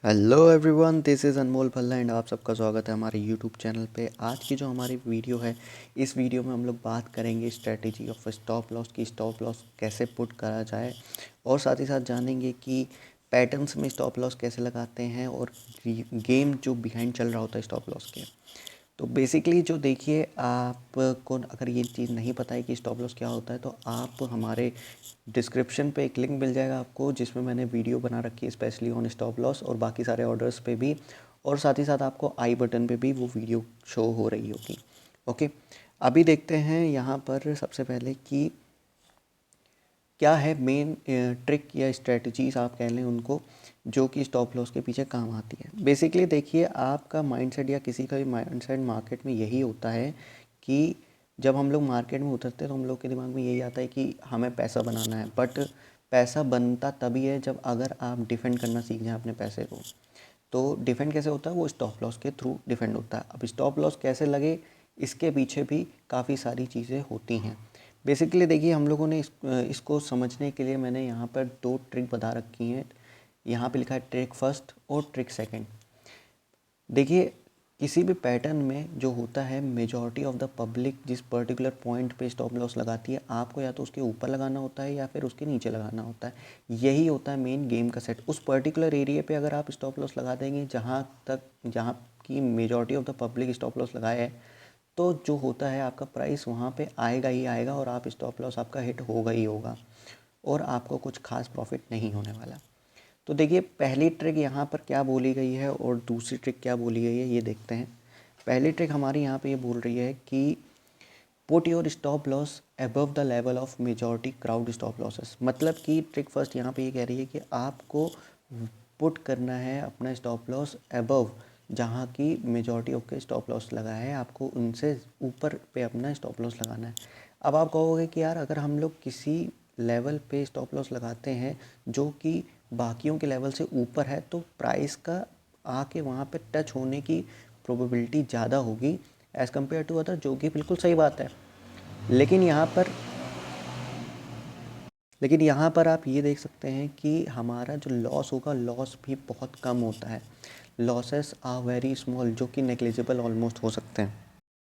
Hello everyone, this is Anmol Bhalla and आप सबका स्वागत है हमारे यूट्यूब चैनल पे। आज की जो हमारी वीडियो है, इस वीडियो में हम लोग बात करेंगे स्ट्रेटेजी ऑफ स्टॉप लॉस की। स्टॉप लॉस कैसे पुट करा जाए और साथ ही साथ जानेंगे कि पैटर्न्स में स्टॉप लॉस कैसे लगाते हैं और गेम जो बिहाइंड चल रहा होता है स्टॉप लॉस के। तो बेसिकली जो देखिए, आपको अगर ये चीज़ नहीं पता है कि स्टॉप लॉस क्या होता है तो आप हमारे डिस्क्रिप्शन पे एक लिंक मिल जाएगा आपको, जिसमें मैंने वीडियो बना रखी है स्पेशली ऑन स्टॉप लॉस और बाकी सारे ऑर्डर्स पे भी, और साथ ही साथ आपको आई बटन पे भी वो वीडियो शो हो रही होगी। ओके, अभी देखते हैं यहाँ पर सबसे पहले कि क्या है मेन ट्रिक या स्ट्रेटजीज आप कह लें उनको, जो कि स्टॉप लॉस के पीछे काम आती है। बेसिकली देखिए, आपका माइंडसेट या किसी का भी माइंडसेट मार्केट में यही होता है कि जब हम लोग मार्केट में उतरते हैं तो हम लोग के दिमाग में यही आता है कि हमें पैसा बनाना है। बट पैसा बनता तभी है जब अगर आप डिफेंड करना सीख जाएं अपने पैसे को। तो डिफेंड कैसे होता है? वो स्टॉप लॉस के थ्रू डिफेंड होता है। अब स्टॉप लॉस कैसे लगे, इसके पीछे भी काफ़ी सारी चीज़ें होती हैं। बेसिकली देखिए, हम लोगों ने इसको समझने के लिए मैंने यहाँ पर दो ट्रिक बता रखी हैं। यहाँ पे लिखा है ट्रिक फर्स्ट और ट्रिक सेकंड। देखिए, किसी भी पैटर्न में जो होता है, मेजॉरिटी ऑफ द पब्लिक जिस पर्टिकुलर पॉइंट पे स्टॉप लॉस लगाती है, आपको या तो उसके ऊपर लगाना होता है या फिर उसके नीचे लगाना होता है। यही होता है मेन गेम का सेट। उस पर्टिकुलर एरिया पे अगर आप स्टॉप लॉस लगा देंगे जहाँ की majority of the public stop loss लगाए है, तो जो होता है आपका प्राइस वहाँ पे आएगा ही आएगा और आप स्टॉप लॉस आपका हिट होगा ही होगा और आपको कुछ खास प्रॉफिट नहीं होने वाला। तो देखिए, पहली ट्रिक यहाँ पर क्या बोली गई है और दूसरी ट्रिक क्या बोली गई है, ये देखते हैं। पहली ट्रिक हमारी यहाँ पे ये बोल रही है कि put your stop loss above the level of majority crowd stop losses. मतलब कि ट्रिक फर्स्ट यहाँ पे ये कह रही है कि आपको पुट करना है अपना स्टॉप लॉस अबव, जहाँ की मेजॉरिटी ऑफ के स्टॉप लॉस लगा है, आपको उनसे ऊपर पे अपना स्टॉप लॉस लगाना है। अब आप कहोगे कि यार, अगर हम लोग किसी लेवल पे स्टॉप लॉस लगाते हैं जो कि बाकियों के लेवल से ऊपर है, तो प्राइस का आके वहाँ पे टच होने की प्रोबेबिलिटी ज़्यादा होगी एज़ कम्पेयर टू अदर, जो कि बिल्कुल सही बात है। लेकिन यहाँ पर लेकिन यहाँ पर आप ये देख सकते हैं कि हमारा जो लॉस होगा, लॉस भी बहुत कम होता है। लॉसेस आर वेरी स्मॉल, जो कि नेग्लिजिबल ऑलमोस्ट हो सकते हैं।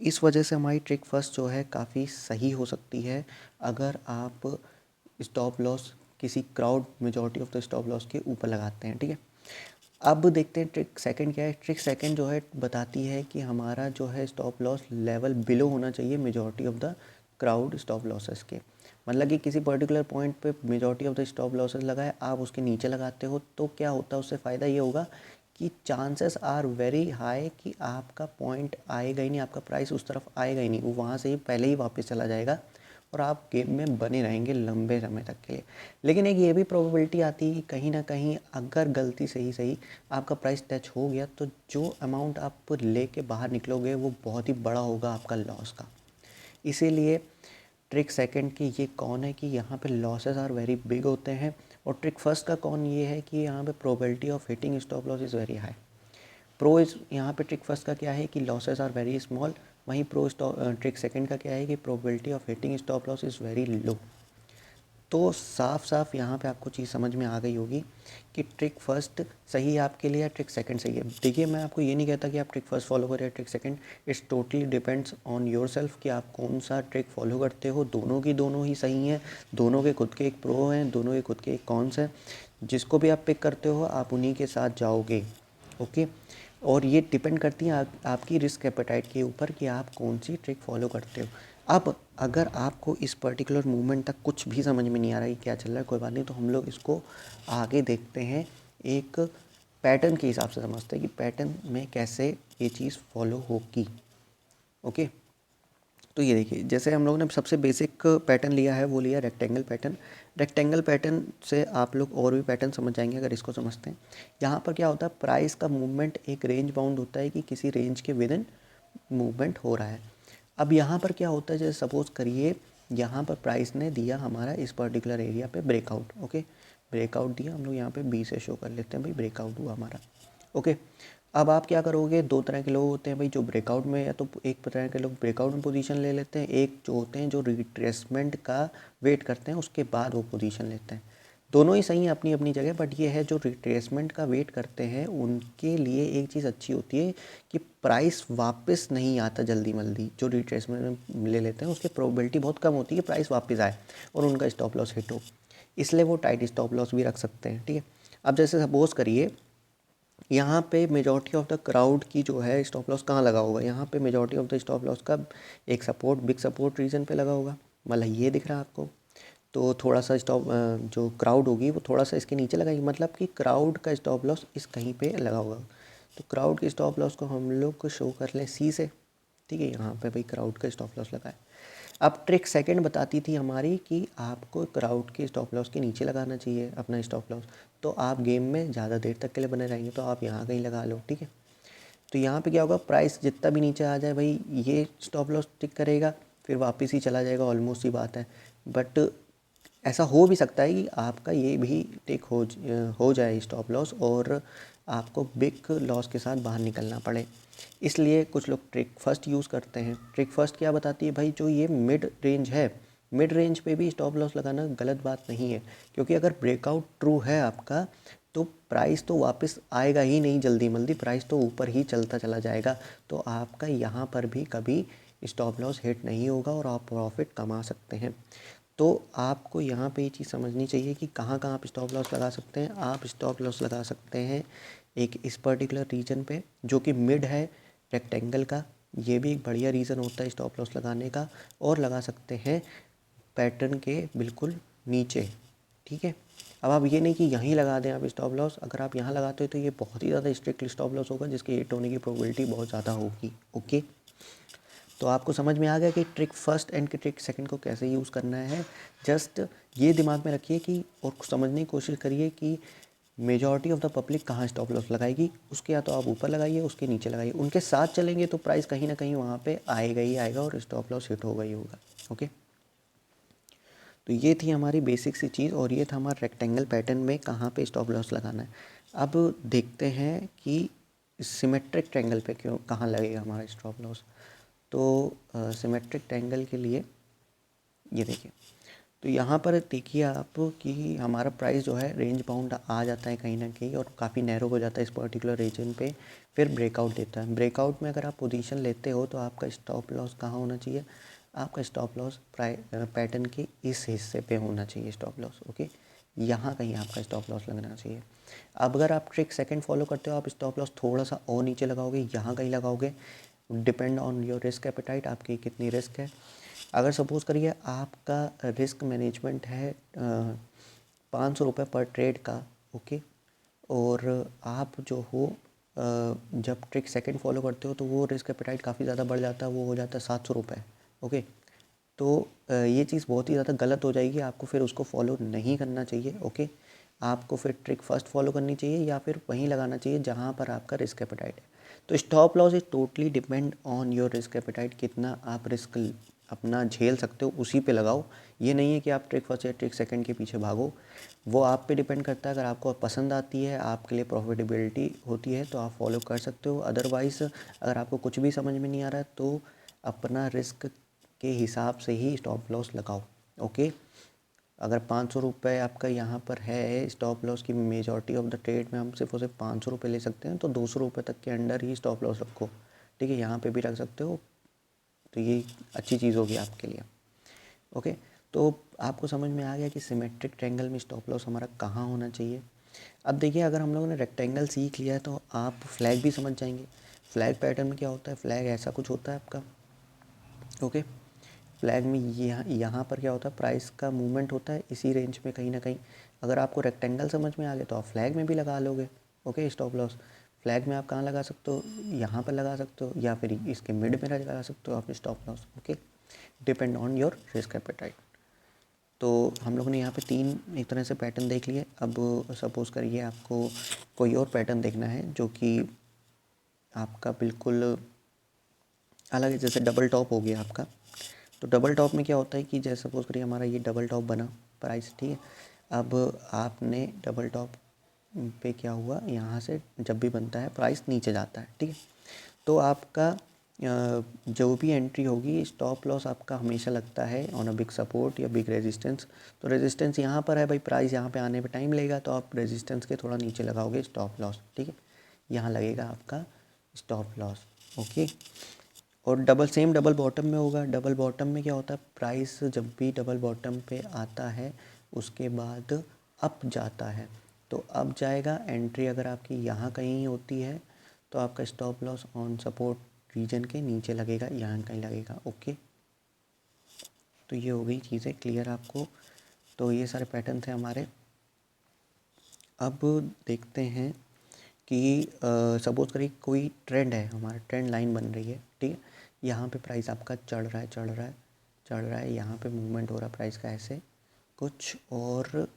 इस वजह से हमारी ट्रिक फर्स्ट जो है काफ़ी सही हो सकती है, अगर आप स्टॉप लॉस किसी crowd majority of the stop loss के ऊपर लगाते हैं। ठीक है, अब देखते हैं ट्रिक सेकंड क्या है। ट्रिक सेकंड जो है बताती है कि हमारा जो है स्टॉप लॉस लेवल बिलो होना चाहिए majority of the crowd stop losses के। मतलब कि किसी पर्टिकुलर पॉइंट पे majority of the stop losses लगाए, आप उसके नीचे लगाते हो तो क्या होता है, उससे फ़ायदा ये होगा कि चांसेस आर वेरी हाई कि आपका पॉइंट आएगा ही नहीं, आपका प्राइस उस तरफ आएगा ही नहीं, वो वहाँ से ही पहले ही वापस चला जाएगा और आप गेम में बने रहेंगे लंबे समय तक के लिए। लेकिन एक ये भी प्रोबेबिलिटी आती है कि कहीं ना कहीं अगर गलती से ही सही आपका प्राइस टच हो गया, तो जो अमाउंट आप लेके बाहर निकलोगे वो बहुत ही बड़ा होगा आपका लॉस का। इसीलिए ट्रिक सेकंड की ये कौन है कि यहाँ पे लॉसेस आर वेरी बिग होते हैं, और ट्रिक फर्स्ट का कौन ये है कि यहाँ पे probability of hitting stop loss is very high. Pro is यहाँ पे ट्रिक फर्स्ट का क्या है कि लॉसेस आर वेरी स्मॉल, वहीं ट्रिक सेकंड का क्या है कि probability of hitting stop loss is very low. तो साफ साफ यहाँ पे आपको चीज़ समझ में आ गई होगी कि ट्रिक फर्स्ट सही है आपके लिए या ट्रिक सेकंड सही है। देखिए, मैं आपको ये नहीं कहता कि आप ट्रिक फर्स्ट फॉलो करें या trick second. It's totally depends on your self कि आप कौन सा ट्रिक फॉलो करते हो। दोनों की दोनों ही सही हैं, दोनों के खुद के एक प्रो हैं, दोनों के खुद के एक कॉन्स हैं। जिसको भी आप पिक करते हो, आप उन्हीं के साथ जाओगे। ओके, और ये डिपेंड करती है आपकी रिस्क एपेटाइट के ऊपर कि आप कौन सी ट्रिक फॉलो करते हो। अब अगर आपको इस पर्टिकुलर मूवमेंट तक कुछ भी समझ में नहीं आ रहा है क्या चल रहा है, कोई बात नहीं, तो हम लोग इसको आगे देखते हैं। एक पैटर्न के हिसाब से समझते हैं कि पैटर्न में कैसे ये चीज़ फॉलो होगी। ओके, तो ये देखिए, जैसे हम लोगों ने सबसे बेसिक पैटर्न लिया है, वो लिया रेक्टेंगल पैटर्न। रेक्टेंगल पैटर्न से आप लोग और भी पैटर्न समझ जाएंगे अगर इसको समझते हैं। यहाँ पर क्या होता है, प्राइस का मूवमेंट एक रेंज बाउंड होता है कि किसी रेंज के विद इन मूवमेंट हो रहा है। अब यहाँ पर क्या होता है, जैसे सपोज़ करिए यहाँ पर प्राइस ने दिया हमारा इस पर्टिकुलर एरिया पे ब्रेकआउट। ओके, ब्रेकआउट दिया, हम लोग यहाँ पे बी से शो कर लेते हैं, भाई ब्रेकआउट हुआ हमारा। ओके, अब आप क्या करोगे, दो तरह के लोग होते हैं भाई जो ब्रेकआउट में, या तो एक तरह के लोग ब्रेकआउट में पोजीशन ले लेते हैं, एक जो होते हैं जो रिट्रेसमेंट का वेट करते हैं उसके बाद वो पोजीशन लेते हैं। दोनों ही सही हैं अपनी अपनी जगह, बट ये है जो रिट्रेसमेंट का वेट करते हैं उनके लिए एक चीज़ अच्छी होती है कि प्राइस वापस नहीं आता जल्दी मल्दी। जो रिट्रेसमेंट ले लेते हैं उसकी प्रोबेबिलिटी बहुत कम होती है कि प्राइस वापस आए और उनका स्टॉप लॉस हिट हो, इसलिए वो टाइट स्टॉप लॉस भी रख सकते हैं। ठीक है, अब जैसे सपोज़ करिए यहाँ पे मेजॉरिटी ऑफ द क्राउड की जो है स्टॉप लॉस कहाँ लगा होगा, यहाँ पे majority of the stop loss का एक सपोर्ट, बिग सपोर्ट रीजन पे लगा होगा, मतलब ये दिख रहा है आपको। तो थोड़ा सा स्टॉप जो क्राउड होगी वो थोड़ा सा इसके नीचे लगाएगी, मतलब कि क्राउड का स्टॉप लॉस इस कहीं पे लगा होगा। तो क्राउड के स्टॉप लॉस को हम लोग को शो कर लें सी से। ठीक है, यहाँ पे भाई क्राउड का स्टॉप लॉस लगा है। अब ट्रिक सेकंड बताती थी हमारी कि आपको क्राउड के स्टॉप लॉस के नीचे लगाना चाहिए अपना स्टॉप लॉस, तो आप गेम में ज़्यादा देर तक के लिए बने रहेंगे, तो आप यहाँ कहीं लगा लो। ठीक है, तो यहाँ पे क्या होगा, प्राइस जितना भी नीचे आ जाए भाई ये स्टॉप लॉस टिक करेगा, फिर वापस ही चला जाएगा, ऑलमोस्ट ही बात है। बट ऐसा हो भी सकता है कि आपका ये भी टिक हो जाए स्टॉप लॉस और आपको बिग लॉस के साथ बाहर निकलना पड़े। इसलिए कुछ लोग ट्रिक फर्स्ट यूज़ करते हैं। ट्रिक फर्स्ट क्या बताती है भाई, जो ये मिड रेंज है, मिड रेंज पे भी स्टॉप लॉस लगाना गलत बात नहीं है, क्योंकि अगर ब्रेकआउट ट्रू है आपका तो प्राइस तो वापस आएगा ही नहीं जल्दी मल्दी, प्राइस तो ऊपर ही चलता चला जाएगा। तो आपका यहाँ पर भी कभी स्टॉप लॉस हिट नहीं होगा और आप प्रॉफिट कमा सकते हैं। तो आपको यहाँ पे ये चीज़ समझनी चाहिए कि कहाँ कहाँ आप स्टॉप लॉस लगा सकते हैं। आप स्टॉप लॉस लगा सकते हैं एक इस पर्टिकुलर रीजन पे जो कि मिड है रेक्टेंगल का, ये भी एक बढ़िया रीज़न होता है स्टॉप लॉस लगाने का। और लगा सकते हैं पैटर्न के बिल्कुल नीचे। ठीक है, अब आप ये नहीं कि यहीं लगा दें आप स्टॉप लॉस, अगर आप यहाँ लगाते हो तो ये बहुत ही ज़्यादा स्ट्रिक्ट स्टॉप लॉस होगा जिसके हिट होने की प्रोबेबिलिटी बहुत ज़्यादा होगी। ओके, तो आपको समझ में आ गया कि ट्रिक फर्स्ट एंड की ट्रिक सेकंड को कैसे यूज़ करना है। जस्ट ये दिमाग में रखिए कि और समझने की कोशिश करिए कि मेजॉरिटी ऑफ द पब्लिक कहाँ स्टॉप लॉस लगाएगी, उसके या तो आप ऊपर लगाइए उसके नीचे लगाइए, उनके साथ चलेंगे तो प्राइस कहीं ना कहीं वहाँ पे आएगा ही आएगा और स्टॉप लॉस हिट होगा ही होगा। ओके, तो ये थी हमारी बेसिक सी चीज़ और ये था हमारा रेक्टेंगल पैटर्न में कहाँ पे स्टॉप लॉस लगाना है। अब देखते हैं कि सिमेट्रिक ट्रायंगल पे क्यों कहाँ लगेगा हमारा स्टॉप लॉस। तो सिमेट्रिक ट्रायंगल के लिए ये देखिए, तो यहाँ पर देखिए आप कि हमारा प्राइस जो है रेंज बाउंड आ जाता है कहीं ना कहीं और काफ़ी नैरो हो जाता है इस पर्टिकुलर रीजन पे, फिर ब्रेकआउट देता है। ब्रेकआउट में अगर आप पोजीशन लेते हो तो आपका स्टॉप लॉस कहाँ होना चाहिए, आपका स्टॉप लॉस पैटर्न के इस हिस्से पे होना चाहिए स्टॉप लॉस। ओके, यहाँ कहीं आपका स्टॉप लॉस लगना चाहिए। अब अगर आप ट्रिक सेकंड फॉलो करते हो, आप स्टॉप लॉस थोड़ा सा और नीचे लगाओगे, यहाँ कहीं लगाओगे, depend on your risk appetite, आपकी कितनी रिस्क है। अगर सपोज़ करिए आपका रिस्क मैनेजमेंट है 500 रुपये पर ट्रेड का। ओके, और आप जो हो जब ट्रिक सेकंड फॉलो करते हो तो वो रिस्क एपेटाइट काफ़ी ज़्यादा बढ़ जाता है, वो हो जाता है 700 रुपये। ओके, तो ये चीज़ बहुत ही ज़्यादा गलत हो जाएगी, आपको फिर उसको फॉलो नहीं करना चाहिए। ओके, आपको फिर ट्रिक फर्स्ट फॉलो करनी चाहिए या फिर वहीं लगाना चाहिए जहाँ पर आपका रिस्क एपेटाइट है। तो stop loss is totally depend on your risk appetite, कितना आप रिस्क अपना झेल सकते हो उसी पे लगाओ। ये नहीं है कि आप ट्रिक फर्स्ट या ट्रिक सेकंड के पीछे भागो, वो आप पे डिपेंड करता है। अगर आपको पसंद आती है, आपके लिए प्रॉफिटेबिलिटी होती है तो आप फॉलो कर सकते हो। अदरवाइज़ अगर आपको कुछ भी समझ में नहीं आ रहा है तो अपना रिस्क के हिसाब से ही स्टॉप लॉस लगाओ। ओके, अगर 500 रुपये आपका यहाँ पर है स्टॉप लॉस की, मेजॉरिटी ऑफ द ट्रेड में हम सिर्फ और सिर्फ 500 रुपये ले सकते हैं, तो 200 रुपये तक के अंडर ही स्टॉप लॉस रखो। ठीक है, यहाँ पे भी रख सकते हो, तो ये अच्छी चीज़ होगी आपके लिए। ओके, तो आपको समझ में आ गया कि सिमेट्रिक ट्रायंगल में स्टॉप लॉस हमारा कहाँ होना चाहिए। अब देखिए, अगर हम लोगों ने रेक्टेंगल सीख लिया है तो आप फ्लैग भी समझ जाएंगे। फ्लैग पैटर्न में क्या होता है, फ्लैग ऐसा कुछ होता है आपका। ओके, फ्लैग में यहाँ पर क्या होता है, प्राइस का मूवमेंट होता है इसी रेंज में कहीं ना कहीं। अगर आपको रेक्टेंगल समझ में आ गया तो आप फ्लैग में भी लगा लोगे। ओके, स्टॉप लॉस फ्लैग में आप कहाँ लगा सकते हो, यहाँ पर लगा सकते हो या फिर इसके मिड में लगा सकते हो अपने stop loss. Okay, depend on your risk appetite. तो हम लोगों ने यहाँ पे तीन एक तरह से पैटर्न देख लिए। अब सपोज़ करिए आपको कोई और पैटर्न देखना है जो कि आपका बिल्कुल अलग है, जैसे डबल टॉप हो गया आपका। तो डबल टॉप में क्या होता है कि जैसे सपोज़ करिए हमारा ये डबल टॉप बना प्राइस। ठीक है, अब आपने डबल टॉप पे क्या हुआ, यहाँ से जब भी बनता है प्राइस नीचे जाता है। ठीक है, तो आपका जो भी एंट्री होगी, स्टॉप लॉस आपका हमेशा लगता है ऑन अ बिग सपोर्ट या बिग रेजिस्टेंस। तो रेजिस्टेंस यहाँ पर है भाई, प्राइस यहाँ पे आने पे टाइम लगेगा, तो आप रेजिस्टेंस के थोड़ा नीचे लगाओगे स्टॉप लॉस, ठीक है। यहाँ लगेगा आपका स्टॉप लॉस, ओके। और डबल बॉटम में होगा। डबल बॉटम में क्या होता है, प्राइस जब भी डबल बॉटम पे आता है उसके बाद अप जाता है, तो अप जाएगा, एंट्री अगर आपकी यहाँ कहीं होती है तो आपका stop loss on support region के नीचे लगेगा, यहाँ कहीं लगेगा, ओके। तो ये हो गई चीज़ें क्लियर आपको। तो ये सारे पैटर्न थे हमारे। अब देखते हैं कि सपोज़ करिए कोई ट्रेंड है, हमारा ट्रेंड लाइन बन रही है, ठीक है। यहाँ पे प्राइस आपका चढ़ रहा है, चढ़ रहा है, चढ़ रहा है, यहाँ पे मूवमेंट हो रहा है प्राइस का ऐसे कुछ, और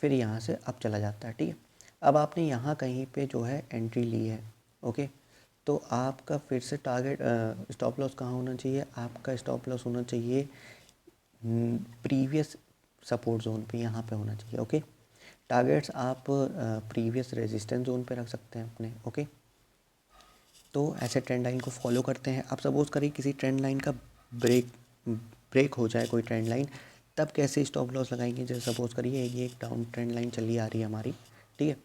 फिर यहाँ से अप चला जाता है, ठीक है। अब आपने यहाँ कहीं पे जो है एंट्री ली है, ओके। तो आपका फिर से टारगेट स्टॉप लॉस कहाँ होना चाहिए, आपका स्टॉप लॉस होना चाहिए प्रीवियस सपोर्ट जोन पे, यहाँ पे होना चाहिए, ओके। टारगेट्स आप प्रीवियस रेजिस्टेंस जोन पे रख सकते हैं अपने, ओके। तो ऐसे ट्रेंड लाइन को फॉलो करते हैं। अब सपोज़ करिए किसी ट्रेंड लाइन का ब्रेक हो जाए कोई ट्रेंड लाइन, तब कैसे स्टॉप लॉस लगाएंगे। जैसे सपोज़ करिए ये एक डाउन ट्रेंड लाइन चली आ रही है हमारी, ठीक है।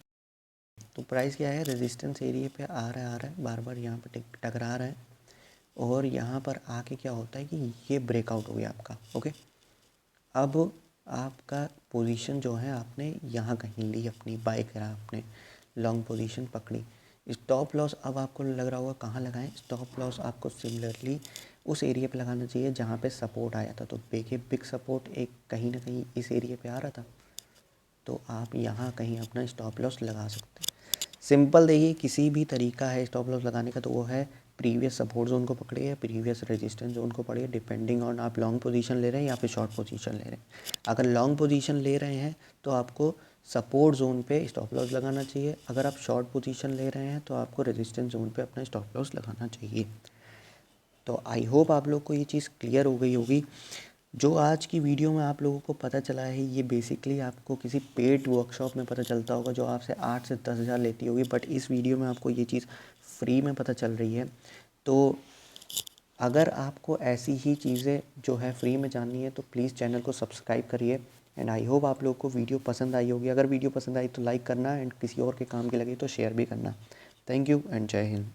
तो प्राइस क्या है, रेजिस्टेंस एरिया पे आ रहा है, बार बार यहाँ पे टकरा रहा है, और यहाँ पर आके क्या होता है कि ये ब्रेकआउट हो गया आपका, ओके। अब आपका पोजीशन जो है आपने यहाँ कहीं ली, अपनी बाय करा, आपने लॉन्ग पोजीशन पकड़ी। स्टॉप लॉस अब आपको लग रहा होगा कहाँ लगाएं, स्टॉप लॉस आपको सिमिलरली उस एरिया पे लगाना चाहिए जहाँ पे सपोर्ट आया था। तो देखिए बिग सपोर्ट एक कहीं ना कहीं इस एरिया पे आ रहा था, तो आप यहाँ कहीं अपना स्टॉप लॉस लगा सकते हैं। सिंपल देखिए किसी भी तरीका है स्टॉप लॉस लगाने का, तो वो है प्रीवियस सपोर्ट जोन को पकड़िए, प्रीवियस रेजिस्टेंस जोन को पकड़िए, डिपेंडिंग ऑन आप लॉन्ग पोजीशन ले रहे हैं या फिर शॉर्ट पोजीशन ले रहे हैं। अगर लॉन्ग पोजीशन ले रहे हैं तो आपको सपोर्ट जोन पे स्टॉप लॉस लगाना चाहिए, अगर आप शॉर्ट पोजीशन ले रहे हैं तो आपको रेजिस्टेंस जोन पे अपना स्टॉप लॉस लगाना चाहिए। तो आई होप आप लोग को ये चीज़ क्लियर हो गई होगी। जो आज की वीडियो में आप लोगों को पता चला है, ये बेसिकली आपको किसी पेड वर्कशॉप में पता चलता होगा जो आपसे 8 से 10 हज़ार लेती होगी, बट इस वीडियो में आपको ये चीज़ फ्री में पता चल रही है। तो अगर आपको ऐसी ही चीज़ें जो है फ्री में जाननी है तो प्लीज़ चैनल को सब्सक्राइब करिए। एंड आई होप आप लोग को वीडियो पसंद आई होगी। अगर वीडियो पसंद आई तो लाइक करना, एंड किसी और के काम की लगी तो शेयर भी करना। थैंक यू एंड जय हिंद।